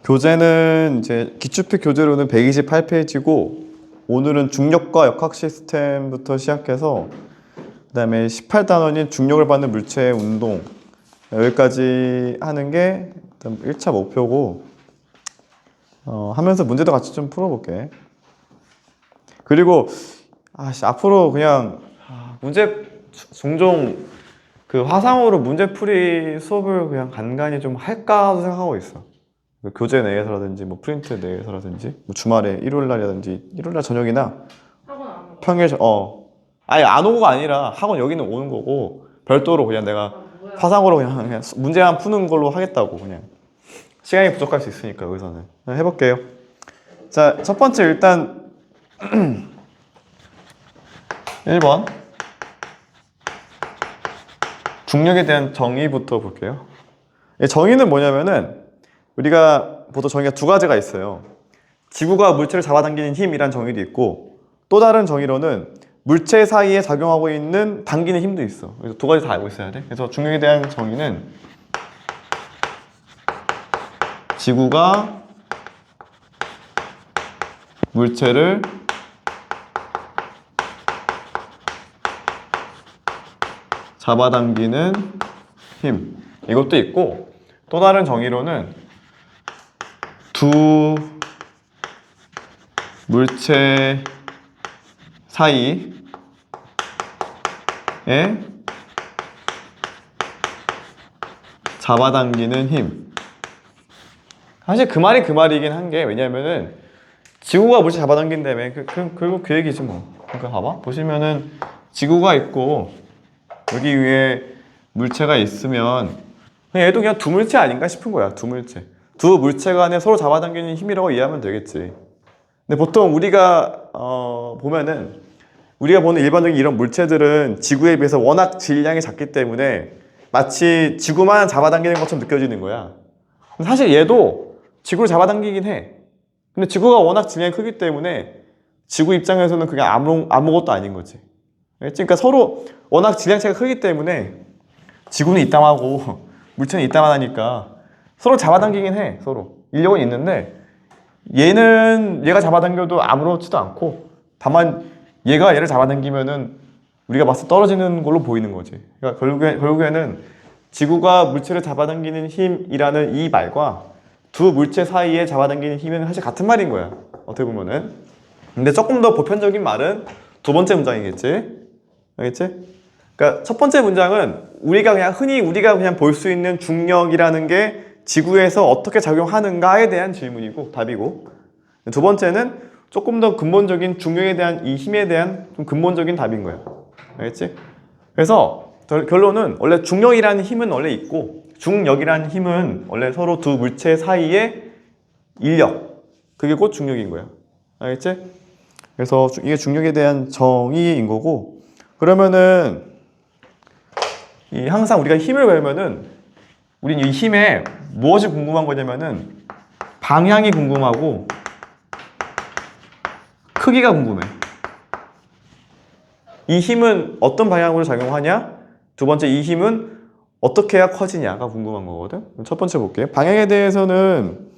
교재는 이제 기출표 교재로는 128페이지고 오늘은 중력과 역학 시스템부터 시작해서 그다음에 18단원인 중력을 받는 물체의 운동 여기까지 하는 게 일단 1차 목표고 하면서 문제도 같이 좀 풀어볼게. 그리고 앞으로 그냥 문제 종종 그 화상으로 문제풀이 수업을 그냥 간간히 좀 할까도 생각하고 있어. 교재 내에서라든지 뭐 프린트 내에서라든지 뭐 주말에 일요일날이라든지 일요일날 저녁이나 학원 안 오고. 평일 아니 안 오고가 아니라 학원 여기는 오는 거고 별도로 그냥 내가 뭐야? 화상으로 그냥 문제만 푸는 걸로 하겠다고. 그냥 시간이 부족할 수 있으니까 여기서는 그냥 해볼게요. 자, 첫 번째 일단 1번 중력에 대한 정의부터 볼게요. 정의는 뭐냐면은 우리가 보통 정의가 두 가지가 있어요. 지구가 물체를 잡아당기는 힘이란 정의도 있고 또 다른 정의로는 물체 사이에 작용하고 있는 당기는 힘도 있어. 그래서 두 가지 다 알고 있어야 돼. 그래서 중력에 대한 정의는 지구가 물체를 잡아당기는 힘 이것도 있고 또 다른 정의로는 두 물체 사이에 잡아당기는 힘. 사실 그 말이 그 말이긴 한 게 왜냐면은 지구가 물체 잡아당긴다며 결국 그 얘기지 뭐. 그러니까 봐봐 보시면은 지구가 있고 여기 위에 물체가 있으면 그냥 얘도 그냥 두 물체 아닌가 싶은 거야. 두 물체. 두 물체 간에 서로 잡아당기는 힘이라고 이해하면 되겠지. 근데 보통 우리가 보면은 우리가 보는 일반적인 이런 물체들은 지구에 비해서 워낙 질량이 작기 때문에 마치 지구만 잡아당기는 것처럼 느껴지는 거야. 사실 얘도 지구를 잡아당기긴 해. 근데 지구가 워낙 질량이 크기 때문에 지구 입장에서는 그냥 아무것도 아닌 거지. 알겠지? 그러니까 서로 워낙 질량 차이가 크기 때문에 지구는 이따만하고 물체는 이따만하니까 서로 잡아당기긴 해. 서로 인력은 있는데 얘가 잡아당겨도 아무렇지도 않고 다만 얘가 얘를 잡아당기면은 우리가 봤을 때 떨어지는 걸로 보이는 거지. 그러니까 결국에는 지구가 물체를 잡아당기는 힘이라는 이 말과 두 물체 사이에 잡아당기는 힘은 사실 같은 말인 거야. 어떻게 보면은. 근데 조금 더 보편적인 말은 두 번째 문장이겠지. 알겠지? 그러니까 첫 번째 문장은 흔히 우리가 그냥 볼 수 있는 중력이라는 게 지구에서 어떻게 작용하는가에 대한 질문이고 답이고 두 번째는 조금 더 근본적인 중력에 대한 이 힘에 대한 좀 근본적인 답인 거야. 알겠지? 그래서 결론은 원래 중력이라는 힘은 원래 있고 중력이라는 힘은 원래 서로 두 물체 사이의 인력 그게 곧 중력인 거야. 알겠지? 그래서 이게 중력에 대한 정의인 거고 그러면은 항상 우리가 힘을 배우면은 우린 이 힘에 무엇이 궁금한 거냐면은 방향이 궁금하고 크기가 궁금해. 이 힘은 어떤 방향으로 작용하냐? 두 번째 이 힘은 어떻게 해야 커지냐가 궁금한 거거든. 첫 번째 볼게요. 방향에 대해서는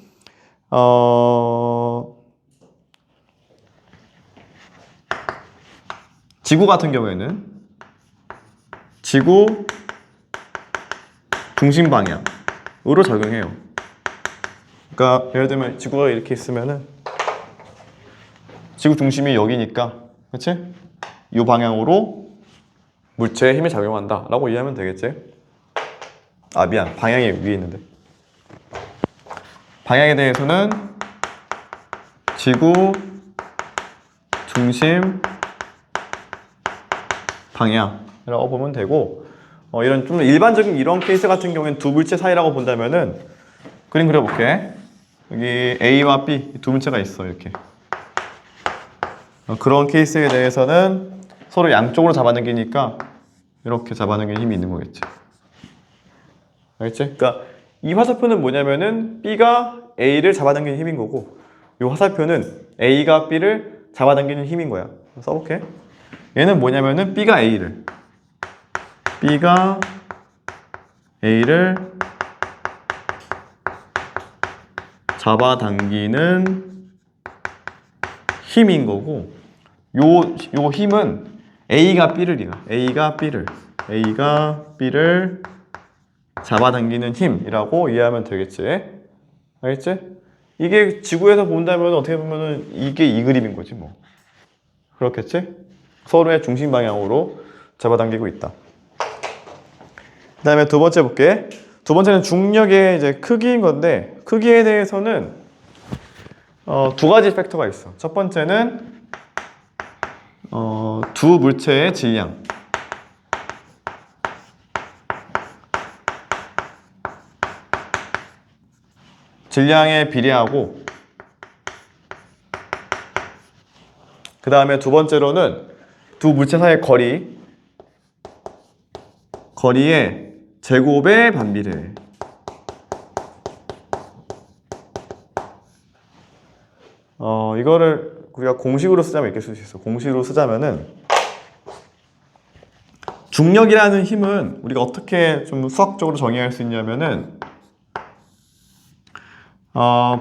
지구 같은 경우에는 지구 중심 방향으로 작용해요. 그러니까 예를 들면 지구가 이렇게 있으면은 지구 중심이 여기니까 그렇지? 이 방향으로 물체에 힘이 작용한다 라고 이해하면 되겠지? 미안 방향이 위에 있는데 방향에 대해서는 지구 중심 방향이라고 보면 되고 이런 좀 일반적인 이런 케이스 같은 경우에는 두 물체 사이라고 본다면은 그림 그려볼게. 여기 A와 B 두 물체가 있어 이렇게. 그런 케이스에 대해서는 서로 양쪽으로 잡아당기니까 이렇게 잡아당기는 힘이 있는 거겠지. 알겠지? 그러니까 이 화살표는 뭐냐면은 B가 A를 잡아당기는 힘인 거고 이 화살표는 A가 B를 잡아당기는 힘인 거야. 써볼게. 얘는 뭐냐면은 B가 A를 잡아당기는 힘인 거고, 요 힘은 A가 B를 잡아당기는 힘이라고 이해하면 되겠지? 알겠지? 이게 지구에서 본다면 어떻게 보면은 이게 이 그림인 거지 뭐. 그렇겠지? 서로의 중심 방향으로 잡아당기고 있다. 그 다음에 두 번째 볼게. 두 번째는 중력의 이제 크기인 건데, 크기에 대해서는 두 가지 팩터가 있어. 첫 번째는 두 물체의 질량. 질량에 비례하고, 그 다음에 두 번째로는 두 물체 사이의 거리의 제곱에 반비례해. 이거를 우리가 공식으로 쓰자면 이렇게 쓸 수 있어. 공식으로 쓰자면은 중력이라는 힘은 우리가 어떻게 좀 수학적으로 정의할 수 있냐면은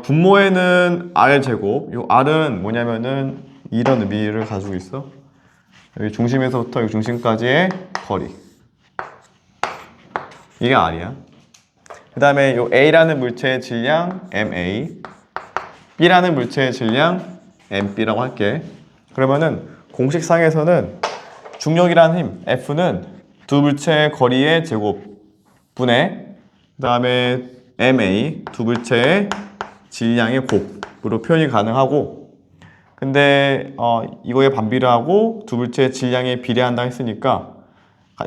분모에는 R제곱, 요 R은 뭐냐면은 이런 의미를 가지고 있어. 여기 중심에서부터 여기 중심까지의 거리, 이게 R이야. 그 다음에 요 A라는 물체의 질량 MA, B라는 물체의 질량 MB라고 할게. 그러면은 공식상에서는 중력이라는 힘 F는 두 물체의 거리의 제곱분의, 그 다음에 MA 두 물체의 질량의 곱으로 표현이 가능하고, 근데 이거에 반비례하고 두 물체의 질량에 비례한다 했으니까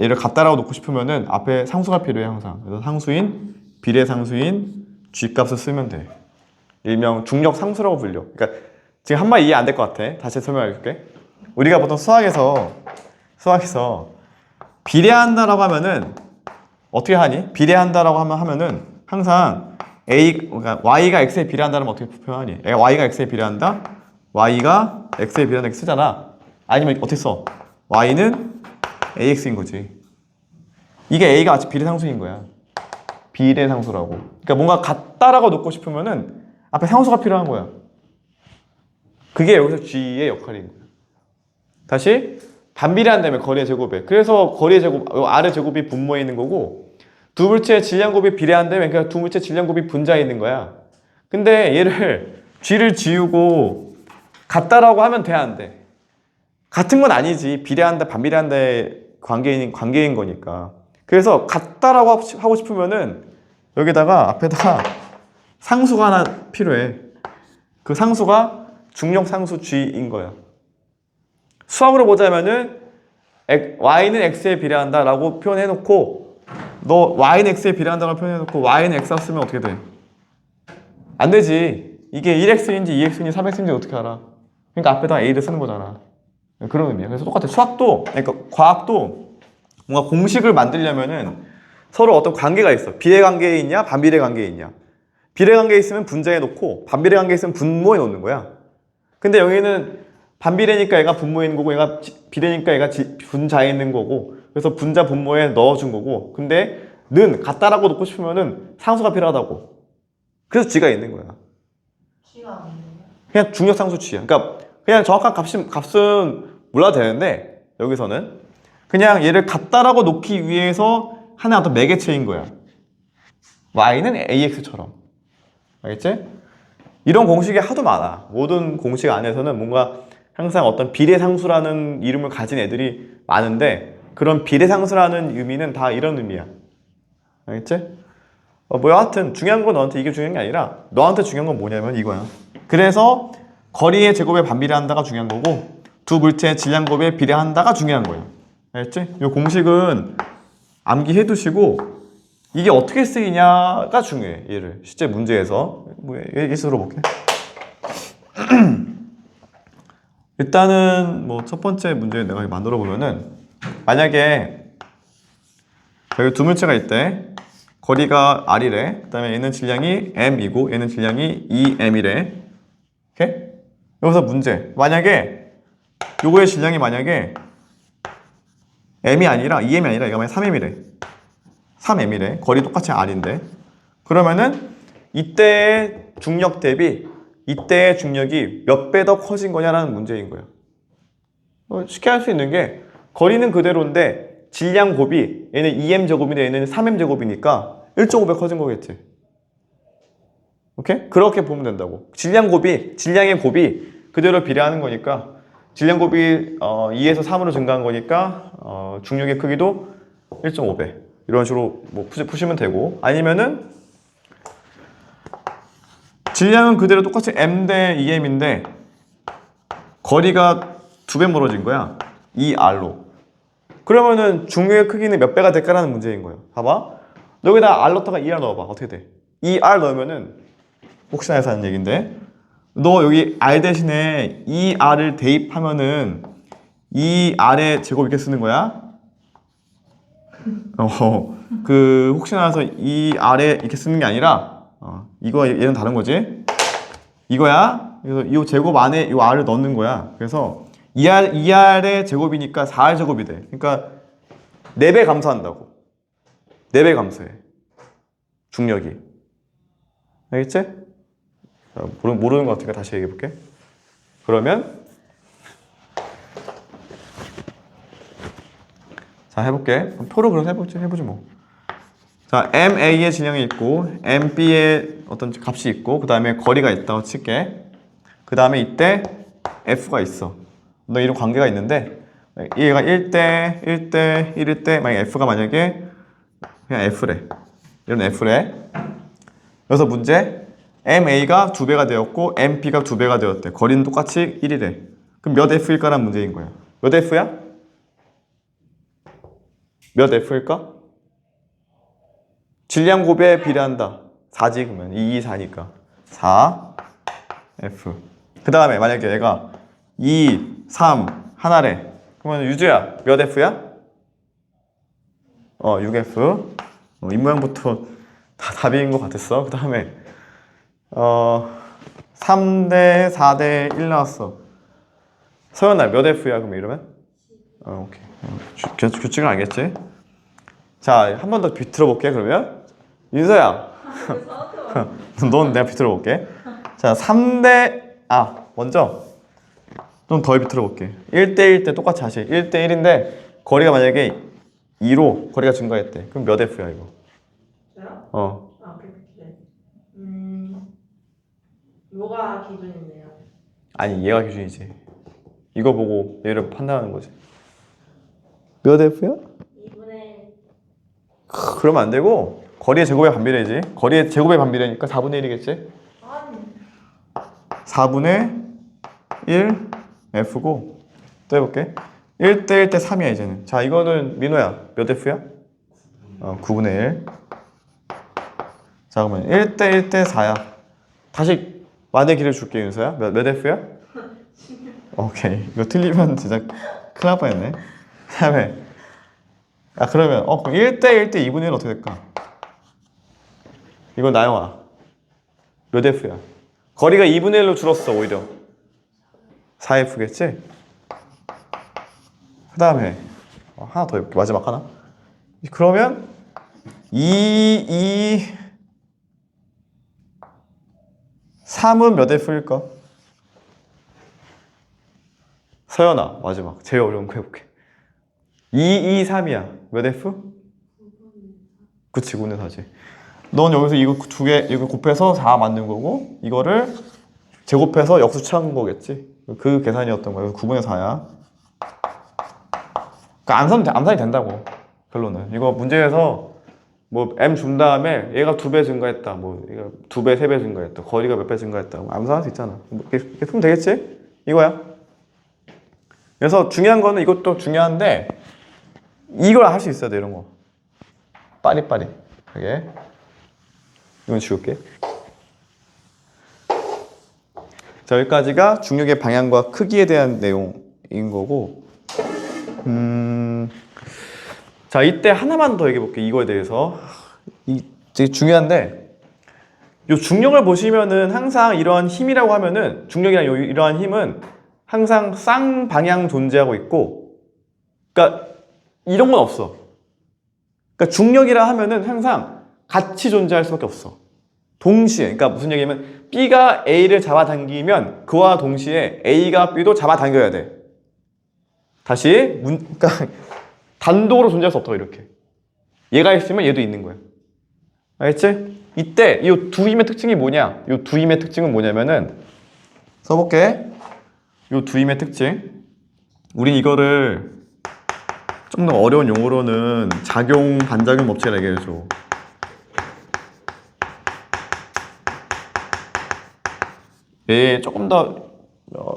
얘를 같다라고 놓고 싶으면은 앞에 상수가 필요해 항상. 그래서 상수인 비례상수인 G값을 쓰면 돼. 일명 중력 상수라고 불려. 그러니까 지금 한 말 이해 안 될 것 같아. 다시 설명해 줄게. 우리가 보통 수학에서 비례한다라고 하면은 어떻게 하니? 비례한다라고 하면은 항상 그러니까 y가 x에 비례한다면 어떻게 표현하니? y가 x에 비례한다? y가 x에 비례한다 이렇게 쓰잖아. 아니면 어떻게 써? y는 ax인 거지. 이게 a가 마치 비례상수인 거야. 비례상수라고. 그러니까 뭔가 같다라고 놓고 싶으면은 앞에 상수가 필요한 거야. 그게 여기서 g의 역할인 거야. 다시 반비례한다면 거리의 제곱에. 그래서 거리의 제곱, r의 제곱이 분모에 있는 거고, 두 물체의 질량곱이 비례한다면 그러니까 두 물체 질량곱이 분자에 있는 거야. 근데 얘를 g를 지우고 같다라고 하면 돼, 안 돼? 같은 건 아니지. 비례한다, 반비례한다의 관계인 거니까. 그래서 같다라고 하고 싶으면은 여기다가 앞에다가 상수가 하나 필요해. 그 상수가 중력 상수 g인 거야. 수학으로 보자면은 y는 x에 비례한다 라고 표현해놓고, 너 y는 x에 비례한다고 표현해놓고 y는 x 쓰면 어떻게 돼? 안 되지. 이게 1x인지 2x인지 3x인지 어떻게 알아? 그러니까 앞에다 a를 쓰는 거잖아. 그런 의미야. 그래서 똑같아. 수학도, 그러니까 과학도 뭔가 공식을 만들려면은 서로 어떤 관계가 있어. 비례 관계에 있냐, 반비례 관계에 있냐. 비례 관계에 있으면 분자에 놓고 반비례 관계에 있으면 분모에 놓는 거야. 근데 여기는 반비례니까 얘가 분모에 있는 거고, 얘가 비례니까 얘가 분자에 있는 거고, 그래서 분자 분모에 넣어준 거고, 근데 는 같다라고 놓고 싶으면은 상수가 필요하다고. 그래서 g가 있는 거야. G가 없네요. 그냥 중력 상수 g야. 그러니까 그냥 정확한 값은 몰라도 되는데, 여기서는 그냥 얘를 같다라고 놓기 위해서 하나의 어떤 매개체인 거야. y는 ax처럼. 알겠지? 이런 공식이 하도 많아. 모든 공식 안에서는 뭔가 항상 어떤 비례상수라는 이름을 가진 애들이 많은데, 그런 비례상수라는 의미는 다 이런 의미야. 알겠지? 하여튼 중요한 건 너한테 이게 중요한 게 아니라 너한테 중요한 건 뭐냐면 이거야. 그래서 거리의 제곱에 반비례한다가 중요한 거고, 두 물체의 질량곱에 비례한다가 중요한 거야. 알겠지? 이 공식은 암기해 두시고, 이게 어떻게 쓰이냐가 중요해. 얘를 실제 문제에서 예시로 볼게. 일단은 뭐 첫 번째 문제 내가 만들어 보면은, 만약에 여기 두 물체가 있대. 거리가 r이래. 그 다음에 얘는 질량이 m이고 얘는 질량이 2m이래. 오케이? 여기서 문제. 만약에 요거의 질량이 만약에 m이 아니라 2m이 아니라 얘가 만약 3m이래. 3m이래. 거리 똑같이 r인데. 그러면은 이때의 중력 대비 이때의 중력이 몇 배 더 커진 거냐라는 문제인 거예요. 쉽게 할 수 있는 게 거리는 그대로인데 질량 곱이 얘는 2m제곱인데 얘는 3m제곱이니까 1.5배 커진 거겠지. 오케이? 그렇게 보면 된다고. 질량의 곱이 그대로 비례하는 거니까 질량 곱이 2에서 3으로 증가한 거니까 중력의 크기도 1.5배 이런 식으로 뭐 푸시면 되고, 아니면은 질량은 그대로 똑같이 m 대 2m인데 거리가 2배 멀어진 거야. 2r로. 그러면은 중력의 크기는 몇 배가 될까라는 문제인 거예요. 봐봐. 여기다 r 넣다가 2r 넣어봐. 어떻게 돼? 2r 넣으면은 혹시나 해서 하는 얘기인데, 너 여기 r 대신에 2r을 대입하면은 2r의 제곱 이렇게 쓰는 거야. 그 혹시나 해서 2r에 이렇게 쓰는 게 아니라 이거 얘는 다른 거지. 이거야. 그래서 이 제곱 안에 이 r을 넣는 거야. 그래서 2r의 제곱이니까 4r 제곱이 돼. 그러니까 4배 감소한다고. 4배 감소해. 중력이. 알겠지? 모르는 것 같으니까 다시 얘기해 볼게. 그러면 자, 해볼게. 표로 그래서 해보지 뭐. 자, MA의 질량이 있고 MB의 어떤 값이 있고 그 다음에 거리가 있다고 칠게. 그 다음에 이때 F가 있어. 너 이런 관계가 있는데 얘가 1대 1대 1일 때 만약에 F가 만약에 그냥 F래. 이런 F래. 그래서 문제 MA가 2배가 되었고 MB가 2배가 되었대. 거리는 똑같이 1이래. 그럼 몇 F일까라는 문제인 거야. 몇 F야? 몇 F일까? 질량 곱에 비례한다. 4지 그러면 2, 4니까 4 F. 그 다음에 만약에 얘가 2, 3 하나래. 그러면 유주야 몇 F야? 6F. 입 모양부터 다 답인 것 같았어. 그 다음에 3대 4대 1 나왔어. 서연아 몇 F야 그럼 이러면? 오케이. 규칙은 알겠지? 자, 한 번 더 비틀어볼게 그러면. 윤서야 넌 내가 비틀어볼게. 자, 3대 먼저 좀 더 비틀어볼게. 1대1 때 똑같이 하시. 1대1인데 거리가 만약에 2로 거리가 증가했대. 그럼 몇 F야 이거? 저요? 그렇게. 뭐가 기준인데요? 아니 얘가 기준이지. 이거 보고 얘를 판단하는 거지. 몇 F야? 2분의 그러면 안 되고 거리의 제곱에 반비례지. 거리의 제곱에 반비례니까 4분의 1이겠지? 아니 4분의 1 F고 또 해볼게. 1대1 때 3이야 이제는. 자, 이거는 민호야 몇 F야? 9분의 1. 자, 그러면 1대1 때 4야. 다시 만의 길을 줄게 윤서야. 몇 F야? 오케이. 이거 틀리면 진짜 큰일 날 뻔했네. 그 다음에 그러면 그럼 1대1 때 2분의 1 어떻게 될까? 이건 나영아 몇 F야? 거리가 2분의 1로 줄었어 오히려. 4F겠지? 그 다음에 하나 더 해볼게. 마지막 하나. 그러면 3은 몇 F일까? 서연아 마지막 제일 어려운 거 해볼게. 3이야 몇 F? 그치 9분의 4지. 넌 여기서 이거 두 개 이거 곱해서 4 만든 거고 이거를 제곱해서 역수 취한 거겠지. 그 계산이었던 거야. 9분의 4야. 그러니까 암산이 된다고. 결론은 이거 문제에서 뭐 m 준 다음에 얘가 2배 증가했다, 뭐 얘가 2배, 3배 증가했다, 거리가 몇 배 증가했다, 뭐 암산할 수 있잖아. 뭐 이렇게 풀면 되겠지? 이거야. 그래서 중요한 거는 이것도 중요한데 이걸 할 수 있어야 돼. 이런 거 빠릿빠릿하게. 이건 지울게. 자, 여기까지가 중력의 방향과 크기에 대한 내용인 거고, 자, 이때 하나만 더 얘기해 볼게. 이거에 대해서. 되게 중요한데, 요 중력을 보시면은 항상 이러한 힘이라고 하면은 중력이랑 이러한 힘은 항상 쌍방향 존재하고 있고, 그러니까 이런 건 없어. 그러니까 중력이라 하면은 항상 같이 존재할 수밖에 없어. 동시에, 그러니까 무슨 얘기냐면 B가 A를 잡아당기면 그와 동시에 A가 B도 잡아당겨야 돼. 다시 그러니까 단독으로 존재할 수 없다고 이렇게. 얘가 있으면 얘도 있는 거야. 알겠지? 이때 이 두 힘의 특징이 뭐냐? 이 두 힘의 특징은 뭐냐면은 써볼게. 이 두 힘의 특징. 우린 이거를 좀 더 어려운 용어로는 작용 반작용 법칙이라 얘기해줘. 예, 조금 더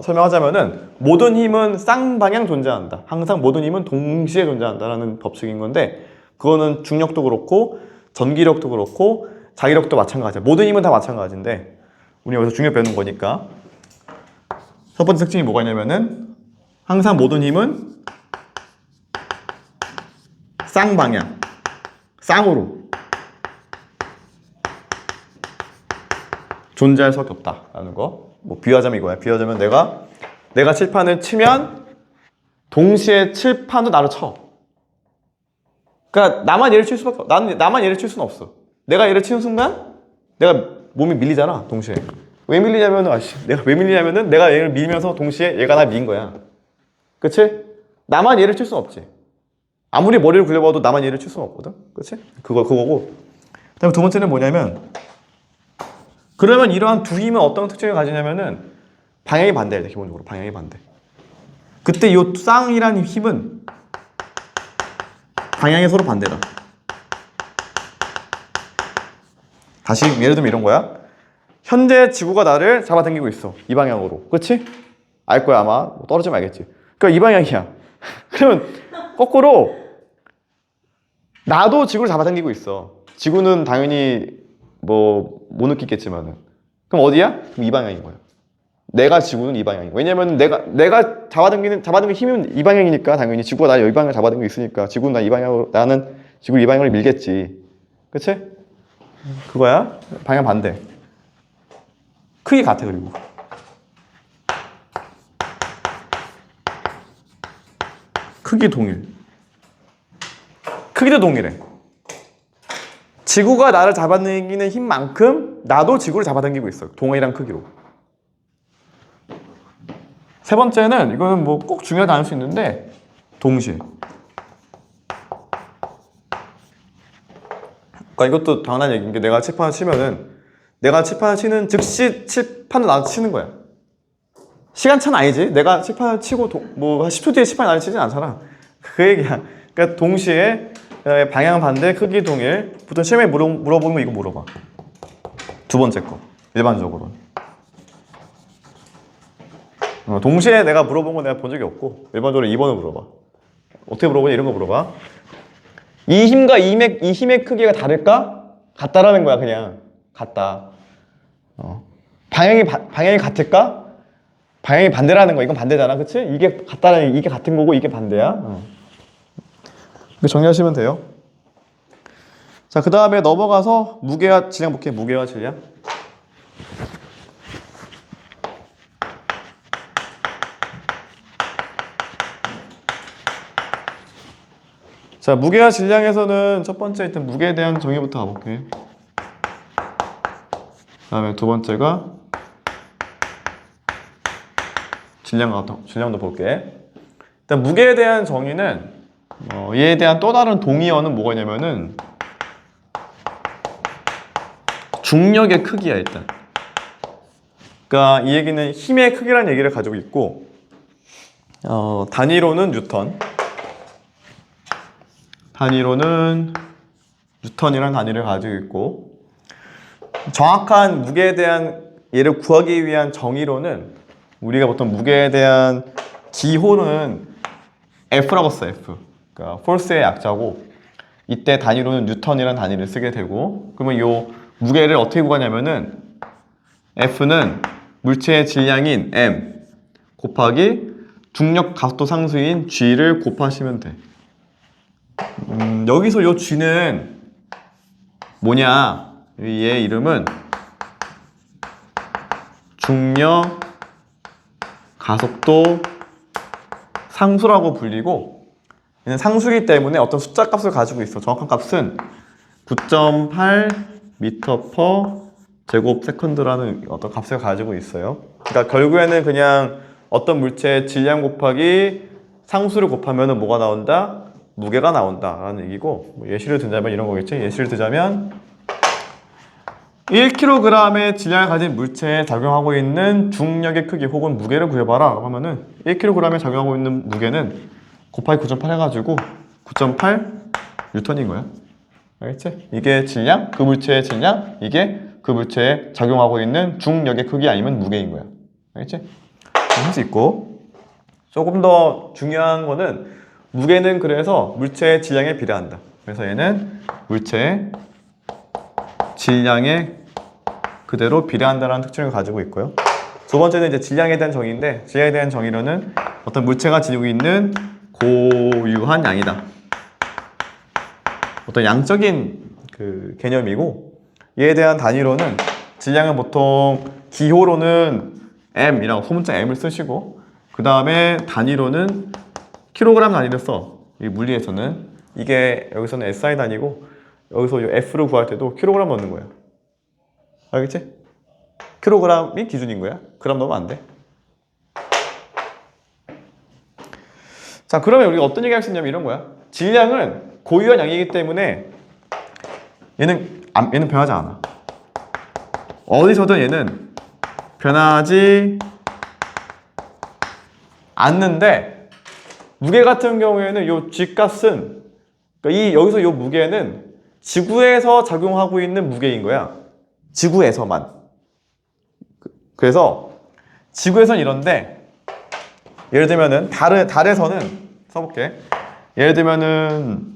설명하자면은 모든 힘은 쌍방향 존재한다. 항상 모든 힘은 동시에 존재한다라는 법칙인 건데 그거는 중력도 그렇고 전기력도 그렇고 자기력도 마찬가지야. 모든 힘은 다 마찬가지인데 우리 여기서 중력 배우는 거니까 첫 번째 특징이 뭐가 있냐면은 항상 모든 힘은 쌍방향, 쌍으로 존재할 수밖에 없다라는 거. 뭐 비유하자면 이거야. 비유하자면 내가 칠판을 치면 동시에 칠판도 나를 쳐. 그러니까 나만 얘를 칠 수밖에 나만 얘를 칠 수는 없어. 내가 얘를 치는 순간 내가 몸이 밀리잖아. 동시에. 왜 밀리냐면은 내가 왜 밀리냐면은 내가 얘를 밀면서 동시에 얘가 날 밀린 거야. 그치? 나만 얘를 칠 수는 없지. 아무리 머리를 굴려봐도 나만 얘를 칠 수는 없거든. 그치? 그거고. 그다음에 두 번째는 뭐냐면 그러면 이러한 두 힘은 어떤 특징을 가지냐면은 방향이 반대야 돼. 기본적으로 방향이 반대. 그때 이 쌍이라는 힘은 방향이 서로 반대다. 다시 예를 들면 이런 거야. 현재 지구가 나를 잡아당기고 있어. 이 방향으로. 그치? 알 거야 아마. 뭐 떨어지면 알겠지. 그러니까 이 방향이야. 그러면 거꾸로 나도 지구를 잡아당기고 있어. 지구는 당연히 뭐 못 느끼겠지만은. 그럼 어디야? 그럼 이 방향인 거야. 내가 지구는 이 방향이고. 왜냐면 내가 잡아당기는 힘은 이 방향이니까 당연히 지구가 나 이 방향을 잡아당기고 있으니까 지구는 나 이 방향으로 나는 지구를 이 방향으로 밀겠지. 그치? 그거야. 방향 반대. 크기 같아 그리고. 크기 동일. 크기도 동일해. 지구가 나를 잡아당기는 힘만큼 나도 지구를 잡아당기고 있어. 동일한 크기로. 세 번째는 이거는 뭐 꼭 중요하지 않을 수 있는데 동시에. 그러니까 이것도 당연한 얘기인 게 내가 칠판을 치면은 내가 칠판을 치는 즉시 칠판을 나도 치는 거야. 시간차는 아니지. 내가 칠판을 치고 뭐 10초 뒤에 칠판을 나를 치진 않잖아. 그 얘기야. 그러니까 동시에 방향 반대, 크기 동일. 보통 시험에 물어보는 거 이거 물어봐. 두 번째 거. 일반적으로는. 동시에 내가 물어본 거 내가 본 적이 없고 일반적으로 2번을 물어봐. 어떻게 물어보냐 이런 거 물어봐. 이 힘과 이 힘의 크기가 다를까? 같다라는 거야 그냥. 같다. 방향이 같을까? 방향이 반대라는 거야. 이건 반대잖아. 그치? 이게 같다는 이게 같은 거고 이게 반대야. 이거 정리하시면 돼요. 자, 그 다음에 넘어가서 무게와 질량 볼게요. 무게와 질량. 자, 무게와 질량에서는 첫 번째 일단 무게에 대한 정의부터 가볼게요. 그 다음에 두 번째가 질량도 볼게. 일단 무게에 대한 정의는 얘에 대한 또 다른 동의어는 뭐가 있냐면은 중력의 크기야 일단. 그러니까 이 얘기는 힘의 크기라는 얘기를 가지고 있고 단위로는 뉴턴이라는 단위를 가지고 있고 정확한 무게에 대한 얘를 구하기 위한 정의로는 우리가 보통 무게에 대한 기호는 F라고 써. F. 그러니까 force의 약자고 이때 단위로는 뉴턴이라는 단위를 쓰게 되고 그러면 요 무게를 어떻게 구하냐면은 F는 물체의 질량인 M 곱하기 중력 가속도 상수인 G를 곱하시면 돼. 여기서 요 G는 뭐냐? 얘의 이름은 중력 가속도 상수라고 불리고 얘는 상수이기 때문에 어떤 숫자 값을 가지고 있어. 정확한 값은 9.8 m/s 제곱 세컨드라는 어떤 값을 가지고 있어요. 그러니까 결국에는 그냥 어떤 물체의 질량 곱하기 상수를 곱하면 뭐가 나온다? 무게가 나온다라는 얘기고, 뭐 예시를 들자면 이런 거겠지? 예시를 들자면 1kg의 질량을 가진 물체에 작용하고 있는 중력의 크기 혹은 무게를 구해봐라 하면은 1kg에 작용하고 있는 무게는 곱하기 9.8 해가지고 9.8 뉴턴인 거야. 알겠지? 이게 질량, 그 물체의 질량, 이게 그 물체에 작용하고 있는 중력의 크기 아니면 무게인 거야. 알겠지? 할 수 있고, 조금 더 중요한 거는 무게는 그래서 물체의 질량에 비례한다. 그래서 얘는 물체의 질량에 그대로 비례한다는 특징을 가지고 있고요. 두 번째는 이제 질량에 대한 정의인데, 질량에 대한 정의로는 어떤 물체가 지니고 있는 고유한 양이다. 어떤 양적인 그 개념이고, 이에 대한 단위로는 질량은 보통 기호로는 m이라고 소문자 m을 쓰시고, 그 다음에 단위로는 킬로그램 단위를 써. 이 물리에서는 이게 여기서는 SI 단위고, 여기서 이 F를 구할 때도 킬로그램 넣는 거야. 알겠지? 킬로그램이 기준인 거야. 그램 넣으면 안 돼. 자, 그러면 우리가 어떤 얘기 할 수 있냐면 이런 거야. 질량은 고유한 양이기 때문에 얘는 변하지 않아. 어디서든 얘는 변하지 않는데, 무게 같은 경우에는 요 G값은, 그러니까 여기서 요 무게는 지구에서 작용하고 있는 무게인 거야. 지구에서만. 그래서 지구에선 이런데, 예를 들면은 달에서는 써볼게. 예를 들면은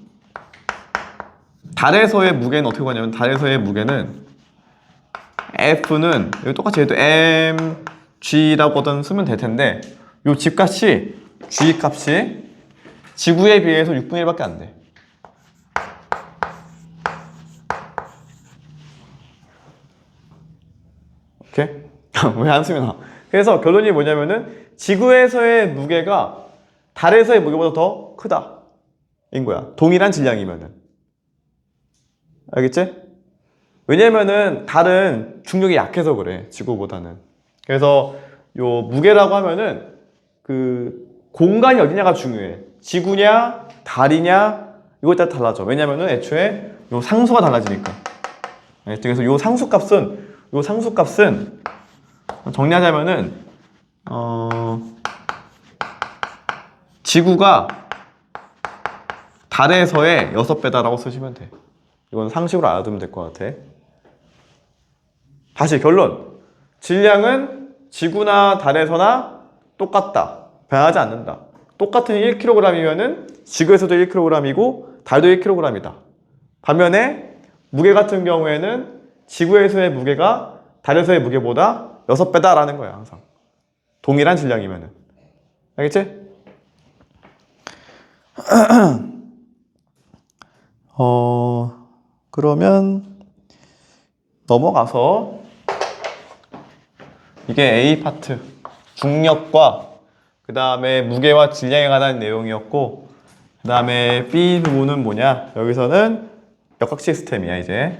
달에서의 무게는 어떻게 구하냐면, 달에서의 무게는 F는 여기 똑같이 얘도 mg라고든 쓰면 될 텐데, 요 G값이 G 값이 지구에 비해서 6분의 1밖에 안 돼. 오케이? 왜 한숨이 나? 그래서 결론이 뭐냐면은 지구에서의 무게가 달에서의 무게보다 더 크다 인 거야. 동일한 질량이면은. 알겠지? 왜냐면은 달은 중력이 약해서 그래, 지구보다는. 그래서 요 무게라고 하면은 그 공간이 어디냐가 중요해. 지구냐 달이냐 이거에 따라 달라져. 왜냐면은 애초에 요 상수가 달라지니까. 알겠지? 그래서 요 상수값은 정리하자면은 지구가 달에서의 6배다라고 쓰시면 돼. 이건 상식으로 알아두면 될 것 같아. 다시 결론. 질량은 지구나 달에서나 똑같다. 변하지 않는다. 똑같은 1kg이면은 지구에서도 1kg이고 달도 1kg이다. 반면에 무게 같은 경우에는 지구에서의 무게가 달에서의 무게보다 6배다라는 거야, 항상. 동일한 질량이면은. 알겠지? 그러면 넘어가서 이게 A 파트 중력과 그 다음에 무게와 질량에 관한 내용이었고, 그 다음에 B 부분은 뭐냐, 여기서는 역학 시스템이야. 이제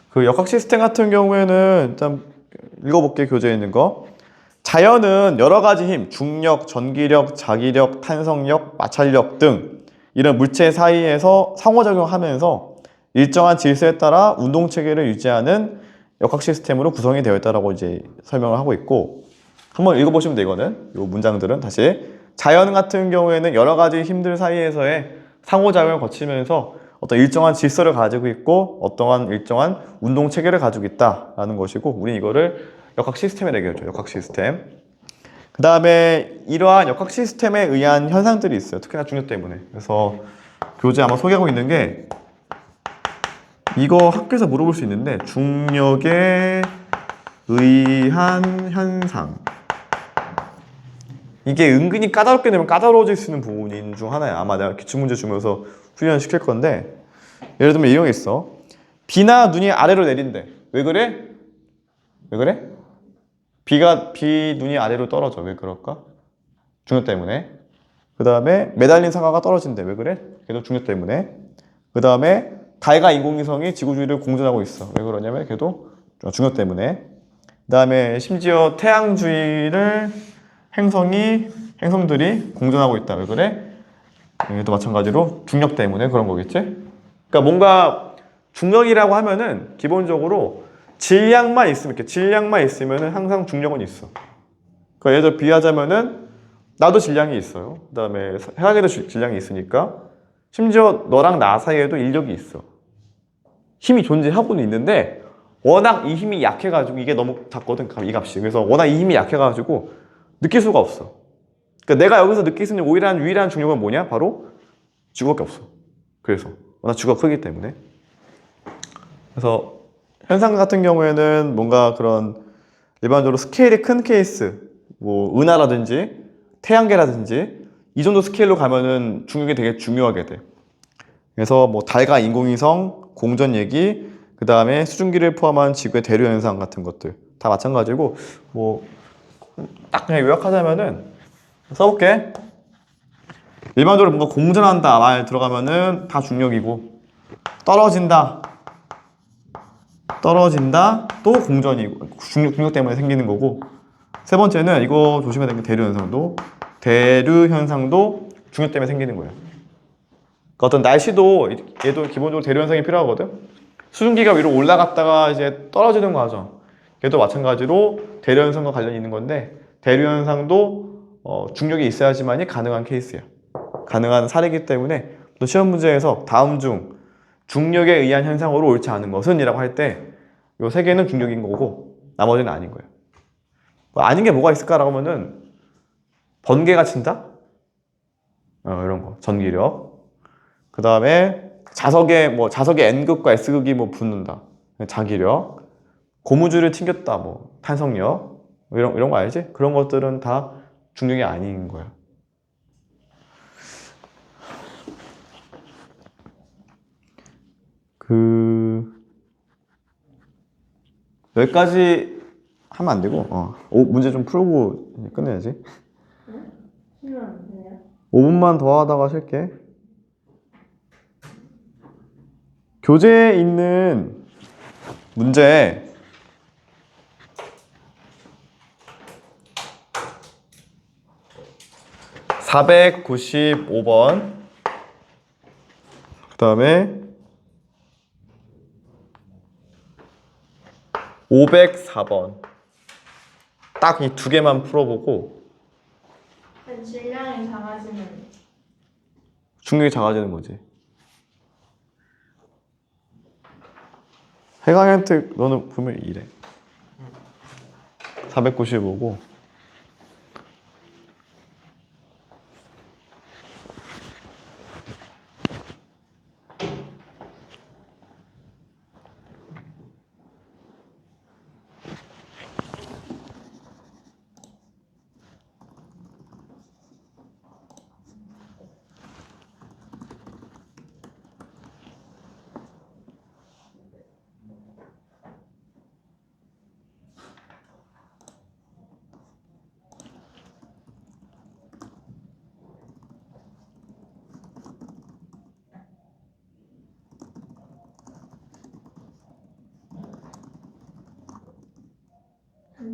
그 역학 시스템 같은 경우에는 일단 읽어볼게. 교재에 있는 거. 자연은 여러 가지 힘, 중력, 전기력, 자기력, 탄성력, 마찰력 등 이런 물체 사이에서 상호작용하면서 일정한 질서에 따라 운동 체계를 유지하는 역학 시스템으로 구성이 되어 있다라고 이제 설명을 하고 있고, 한번 읽어보시면 돼. 이거는 이 문장들은 다시, 자연 같은 경우에는 여러 가지 힘들 사이에서의 상호작용을 거치면서 어떤 일정한 질서를 가지고 있고 어떠한 일정한 운동 체계를 가지고 있다라는 것이고, 우리 이거를 역학 시스템이라고 얘기하죠. 역학 시스템. 그 다음에 이러한 역학 시스템에 의한 현상들이 있어요. 특히나 중력 때문에. 그래서 교재 아마 소개하고 있는 게, 이거 학교에서 물어볼 수 있는데, 중력에 의한 현상. 이게 은근히 까다롭게 되면 까다로워질 수 있는 부분인 중 하나야. 아마 내가 기출문제 주면서 훈련시킬 건데, 예를 들면 이런 게 있어. 비나 눈이 아래로 내린대. 왜 그래? 왜 그래? 눈이 아래로 떨어져. 왜 그럴까? 중력 때문에. 그 다음에 매달린 사과가 떨어진대. 왜 그래? 걔도 중력 때문에. 그 다음에 달과 인공위성이 지구 주위를 공전하고 있어. 왜 그러냐면 걔도 중력 때문에. 그 다음에 심지어 태양 주위를 행성들이 공전하고 있다. 왜 그래? 얘도 마찬가지로 중력 때문에 그런 거겠지? 그러니까 뭔가 중력이라고 하면은 기본적으로 질량만 있으면 이렇게 질량만 있으면은 항상 중력은 있어. 그러니까 예를 들어 비하자면은 나도 질량이 있어요. 그다음에 해악에도 질량이 있으니까 심지어 너랑 나 사이에도 인력이 있어. 힘이 존재하고는 있는데 워낙 이 힘이 약해가지고 이게 너무 작거든 이 값이. 그래서 워낙 이 힘이 약해가지고 느낄 수가 없어. 그러니까 내가 여기서 느낄 수 있는 유일한 중력은 뭐냐? 바로 지구밖에 없어. 그래서 워낙 지구가 크기 때문에. 그래서 현상 같은 경우에는 뭔가 그런 일반적으로 스케일이 큰 케이스, 뭐 은하라든지 태양계라든지 이 정도 스케일로 가면은 중력이 되게 중요하게 돼. 그래서 뭐 달과 인공위성, 공전 얘기, 그 다음에 수증기를 포함한 지구의 대류 현상 같은 것들 다 마찬가지고 뭐 딱 그냥 요약하자면은 써볼게. 일반적으로 뭔가 공전한다 말 들어가면은 다 중력이고 떨어진다 또 공전이고 중력 때문에 생기는 거고 세 번째는 이거 조심해야 되는 게 대류 현상도 중력 때문에 생기는 거예요. 그러니까 어떤 날씨도 얘도 기본적으로 대류 현상이 필요하거든. 수증기가 위로 올라갔다가 이제 떨어지는 과정 얘도 마찬가지로 대류 현상과 관련이 있는 건데 대류 현상도 중력이 있어야지만이 가능한 케이스야. 가능한 사례이기 때문에 또 시험 문제에서 다음 중 중력에 의한 현상으로 옳지 않은 것은 이라고 할 때 이 세 개는 중력인 거고 나머지는 아닌 거예요. 아닌 게 뭐가 있을까라고 하면은 번개가 친다? 이런 거 전기력. 그 다음에 자석의 N극과 S극이 뭐 붙는다. 자기력. 고무줄을 튕겼다. 뭐 탄성력. 이런 거 알지? 그런 것들은 다 중력이 아닌 거야. 여기까지 하면 안 되고, 문제 좀 풀고 끝내야지. 응? 쉬면 안 돼요? 5분만 더 하다가 쉴게. 교재에 있는 문제 495번 그 다음에 504번 딱 이 두 개만 풀어보고 질량이 작아지면 중력이 작아지는 거지. 해강현택 너는 보면 이래. 495고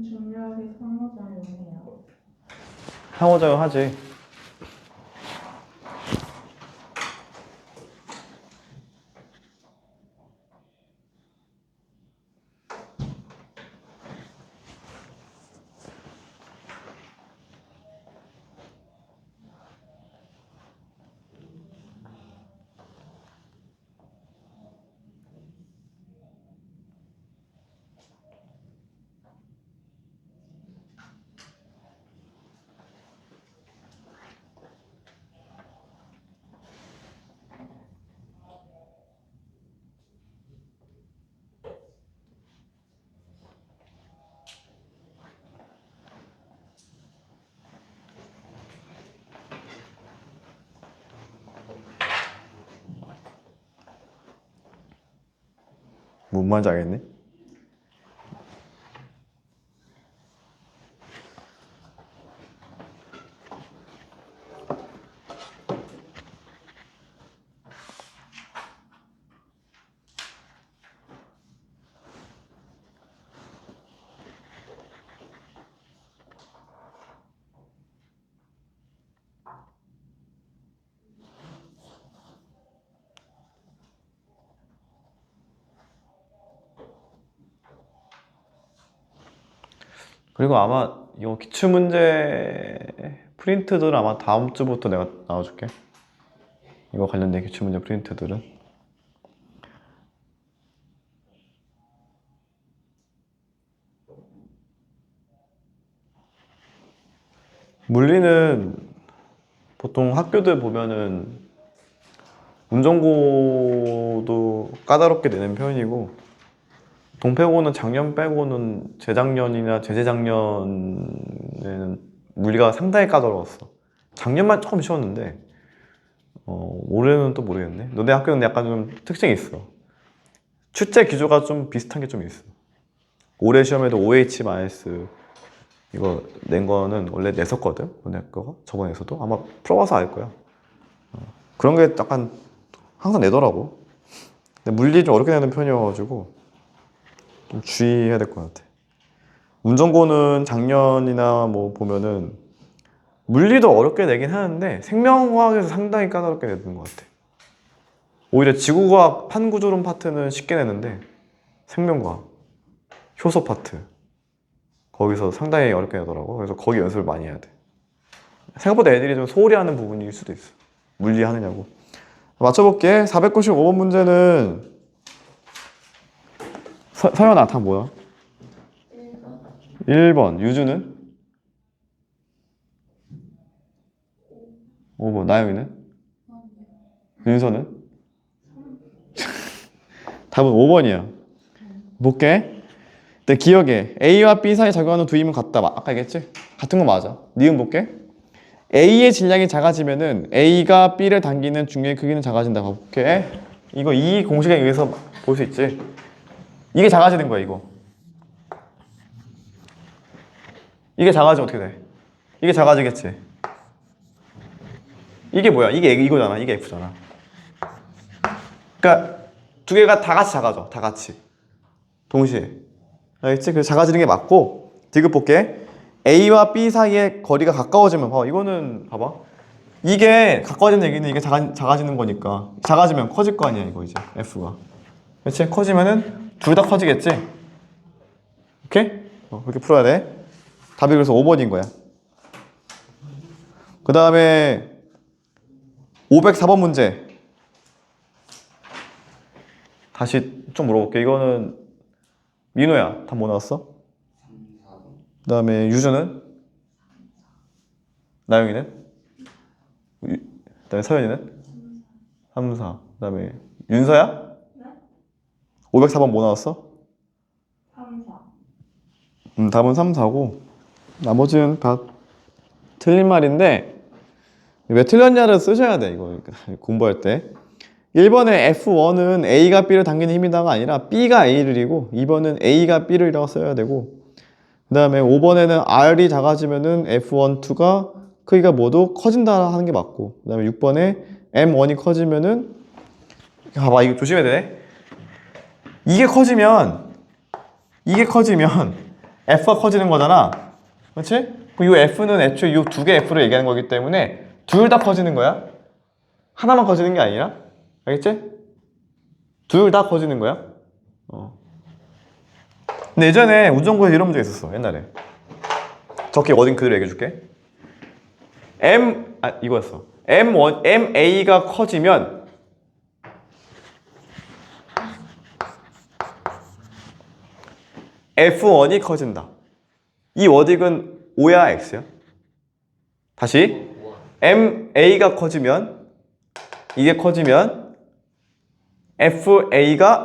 중력이 상호작용해요. 상호작용 하지. 뭔 말인지 알겠니? 그리고 아마 이거 기출문제 프린트들은 아마 다음 주부터 내가 나와줄게. 이거 관련된 기출문제 프린트들은. 물리는 보통 학교들 보면은 운전고도 까다롭게 내는 편이고, 동패고는 작년 빼고는 재작년이나 재재작년에는 물리가 상당히 까다로웠어. 작년만 조금 쉬웠는데 올해는 또 모르겠네. 너네 학교는 약간 좀 특징이 있어. 출제 기조가 좀 비슷한 게 좀 있어. 올해 시험에도 OH- 이거 낸 거는 원래 냈었거든. 너네 학교가 저번에서도 아마 풀어봐서 알 거야. 그런 게 약간 항상 내더라고. 근데 물리 좀 어렵게 내는 편이어가지고 좀 주의해야 될 것 같아. 운전고는 작년이나 뭐 보면은 물리도 어렵게 내긴 하는데 생명과학에서 상당히 까다롭게 내는 것 같아. 오히려 지구과학 판구조론 파트는 쉽게 내는데 생명과학, 효소 파트 거기서 상당히 어렵게 내더라고. 그래서 거기 연습을 많이 해야 돼. 생각보다 애들이 좀 소홀히 하는 부분일 수도 있어. 물리 하느냐고. 맞춰볼게. 495번 문제는 서연아, 다 뭐야? 1번. 유주는? 5번. 나영이는? 윤서는? 답은 5번이야. 볼게. 일단 기억해. A와 B 사이에 작용하는 두 힘은 같다. 아까 얘기했지? 같은 거 맞아. 니은 볼게. A의 질량이 작아지면은 A가 B를 당기는 중력의 크기는 작아진다. 볼게. 이거 이 공식에 의해서 볼 수 있지. 이게 작아지는 거야, 이거. 이게 작아지면 어떻게 돼? 이게 작아지겠지. 이게 뭐야? 이게 이거잖아. 이게 F잖아. 그러니까 두 개가 다 같이 작아져. 다 같이. 동시에. 알겠지? 그래서 작아지는 게 맞고, 디귿 볼게. A와 B 사이의 거리가 가까워지면 봐봐. 이거는 봐봐. 이게 가까워지는 얘기는 이게 작아지는 거니까. 작아지면 커질 거 아니야, 이거 이제. F가. 그렇지? 커지면은 둘 다 커지겠지? 오케이? 그렇게 풀어야 돼. 답이 그래서 5번인 거야. 그 다음에 504번 문제. 다시 좀 물어볼게. 이거는 민호야. 답 뭐 나왔어? 그 다음에 유주는? 나영이는? 그 다음에 서연이는? 3, 4. 그 다음에 윤서야? 네? 504번 뭐 나왔어? 3, 4. 답은 3, 4고 나머지는 다 틀린 말인데 왜 틀렸냐를 쓰셔야 돼. 이거 공부할 때 1번에 F1은 A가 B를 당기는 힘이다가 아니라 B가 A를 이고 2번은 A가 B를 이라고 써야 되고 그 다음에 5번에는 R이 작아지면은 F1, 2가 크기가 모두 커진다 하는 게 맞고 그 다음에 6번에 M1이 커지면은 봐봐 이거 조심해야 돼. 이게 커지면 F가 커지는 거잖아. 그렇지? 그럼 이 F는 애초에 이 두 개 F를 얘기하는 거기 때문에 둘 다 커지는 거야. 하나만 커지는 게 아니라. 알겠지? 둘 다 커지는 거야. 근데 예전에 운전고에서 이런 문제가 있었어. 옛날에. 적기 어딘 그대로 얘기해줄게. 이거였어. MA가 커지면 F1이 커진다. 이 워딩은 O야 X야? 다시 MA가 커지면 이게 커지면 FA가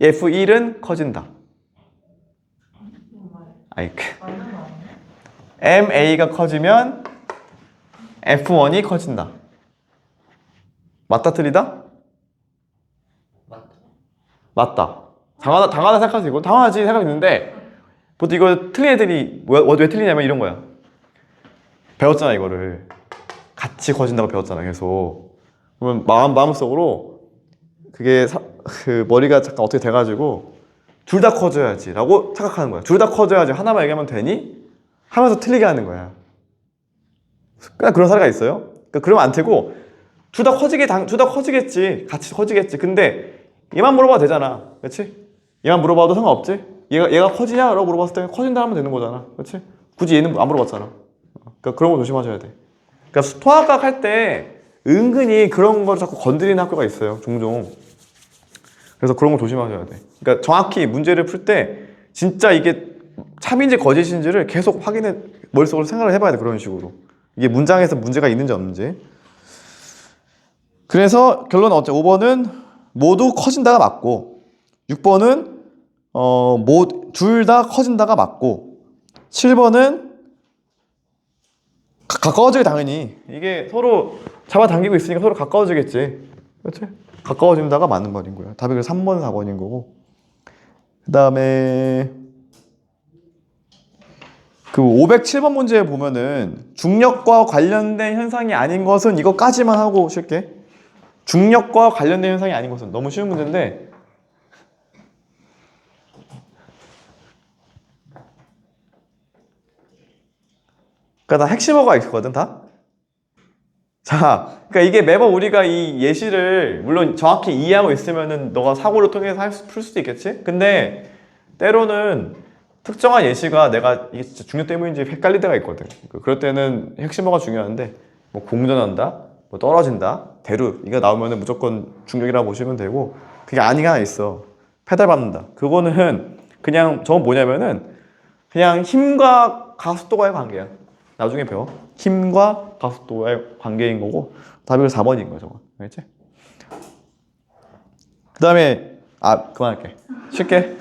F1은 커진다. MA가 커지면 F1이 커진다. 맞다 틀리다? 맞다. 당하다 생각하지. 이거 당하지 생각했는데 보통 이거 틀린 애들이 왜 틀리냐면 이런 거야. 배웠잖아 이거를. 같이 커진다고 배웠잖아 계속. 그러면 마음속으로 그게 그 머리가 잠깐 어떻게 돼가지고 둘 다 커져야지 라고 생각하는 거야. 둘 다 커져야지 하나만 얘기하면 되니? 하면서 틀리게 하는 거야. 그냥 그런 사례가 있어요. 그러니까 그러면 안 되고 둘 다 커지겠지. 같이 커지겠지. 근데 얘만 물어봐도 되잖아. 그렇지? 얘만 물어봐도 상관없지? 얘가 커지냐? 라고 물어봤을 때 커진다 하면 되는 거잖아. 그렇지? 굳이 얘는 안 물어봤잖아. 그러니까 그런 거 조심하셔야 돼. 그러니까 통합각 할 때 은근히 그런 걸 자꾸 건드리는 학교가 있어요. 종종. 그래서 그런 거 조심하셔야 돼. 그러니까 정확히 문제를 풀 때 진짜 이게 참인지 거짓인지를 계속 확인해 머릿속으로 생각을 해봐야 돼. 그런 식으로. 이게 문장에서 문제가 있는지 없는지. 그래서 결론은 어째 5번은 모두 커진다가 맞고 6번은 둘 다 커진다가 맞고 7번은 가까워지게 당연히 이게 서로 잡아당기고 있으니까 서로 가까워지겠지. 그렇지? 가까워진다가 맞는 말인 거야. 답이 그래서 3번, 4번인 거고. 그 다음에 그 507번 문제에 보면은 중력과 관련된 현상이 아닌 것은 이거까지만 하고 쉴게. 중력과 관련된 현상이 아닌 것은 너무 쉬운 문제인데 그러니까 다 핵심어가 있거든 다. 자, 그러니까 이게 매번 우리가 이 예시를 물론 정확히 이해하고 있으면은 너가 사고를 통해서 풀 수도 있겠지? 근데 때로는 특정한 예시가 내가 이게 진짜 중력 때문인지 헷갈릴 때가 있거든. 그럴 때는 핵심어가 중요한데 뭐 공전한다, 뭐 떨어진다, 대류 이거 나오면은 무조건 중력이라고 보시면 되고 그게 아니가 하나 있어. 페달 밟는다. 그거는 그냥 저건 뭐냐면은 그냥 힘과 가속도와의 관계야. 나중에 배워. 힘과 가속도의 관계인 거고 답이 4번인 거죠. 알겠지? 그 다음에 그만할게. 쉽게.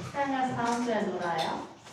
시간이라서 다음 주에 놀아요.